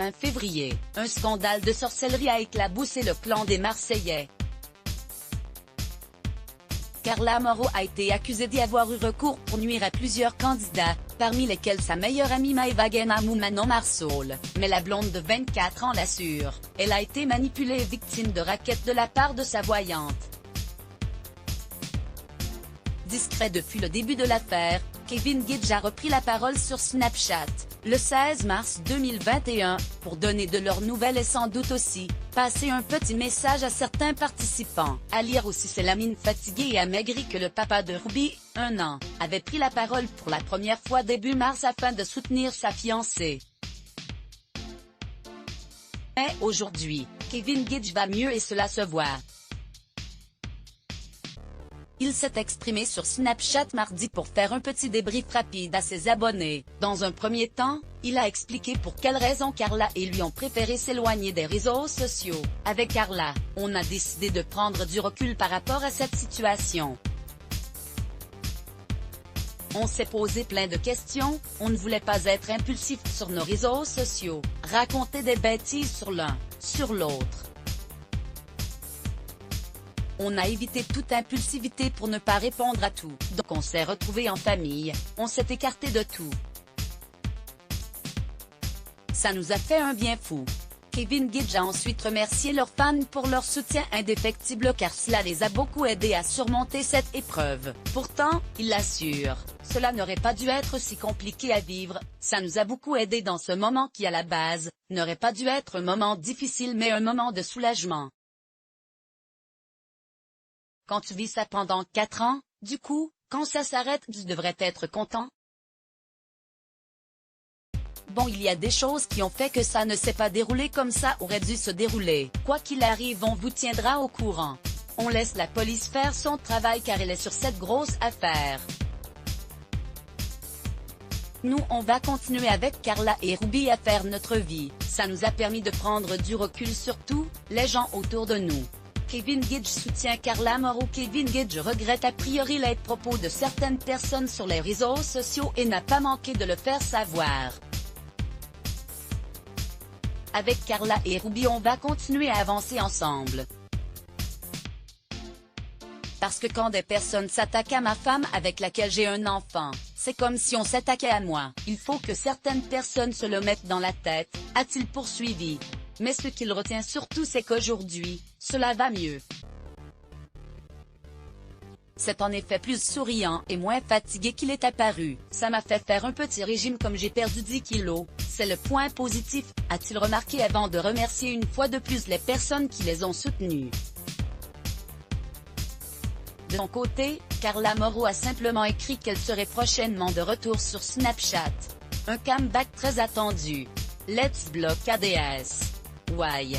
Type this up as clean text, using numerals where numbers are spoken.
fin février, un scandale de sorcellerie a éclaboussé le clan des Marseillais. Carla Moreau a été accusée d'y avoir eu recours pour nuire à plusieurs candidats, parmi lesquels sa meilleure amie Maëva Guénam ou Manon Marsault, mais la blonde de 24 ans l'assure, elle a été manipulée et victime de raquettes de la part de sa voyante. Discret depuis le début de l'affaire, Kevin Gidge a repris la parole sur Snapchat, le 16 mars 2021, pour donner de leurs nouvelles et sans doute aussi, passer un petit message à certains participants. À lire aussi, c'est la mine fatiguée et amaigrie que le papa de Ruby, 1 an, avait pris la parole pour la première fois début mars afin de soutenir sa fiancée. Mais aujourd'hui, Kevin Gidge va mieux et cela se voit. Il s'est exprimé sur Snapchat mardi pour faire un petit débrief rapide à ses abonnés. Dans un premier temps, il a expliqué pour quelles raisons Carla et lui ont préféré s'éloigner des réseaux sociaux. Avec Carla, on a décidé de prendre du recul par rapport à cette situation. On s'est posé plein de questions, on ne voulait pas être impulsif sur nos réseaux sociaux, raconter des bêtises sur l'un, sur l'autre. On a évité toute impulsivité pour ne pas répondre à tout, donc on s'est retrouvés en famille, on s'est écarté de tout. Ça nous a fait un bien fou. Kevin Gidge a ensuite remercié leurs fans pour leur soutien indéfectible car cela les a beaucoup aidés à surmonter cette épreuve. Pourtant, il l'assure, cela n'aurait pas dû être si compliqué à vivre, ça nous a beaucoup aidés dans ce moment qui à la base, n'aurait pas dû être un moment difficile mais un moment de soulagement. Quand tu vis ça pendant 4 ans, du coup, quand ça s'arrête tu devrais être content. Bon, il y a des choses qui ont fait que ça ne s'est pas déroulé comme ça aurait dû se dérouler. Quoi qu'il arrive, on vous tiendra au courant. On laisse la police faire son travail car elle est sur cette grosse affaire. Nous on va continuer avec Carla et Ruby à faire notre vie, ça nous a permis de prendre du recul sur tout, les gens autour de nous. Kevin Gidge soutient Carla Moreau. Kevin Gidge regrette a priori les propos de certaines personnes sur les réseaux sociaux et n'a pas manqué de le faire savoir. Avec Carla et Ruby on va continuer à avancer ensemble. Parce que quand des personnes s'attaquent à ma femme avec laquelle j'ai un enfant, c'est comme si on s'attaquait à moi. Il faut que certaines personnes se le mettent dans la tête, a-t-il poursuivi. Mais ce qu'il retient surtout c'est qu'aujourd'hui, cela va mieux. C'est en effet plus souriant et moins fatigué qu'il est apparu. Ça m'a fait faire un petit régime comme j'ai perdu 10 kilos, c'est le point positif, a-t-il remarqué avant de remercier une fois de plus les personnes qui les ont soutenus. De son côté, Carla Moreau a simplement écrit qu'elle serait prochainement de retour sur Snapchat. Un comeback très attendu. Let's block ADS. Why?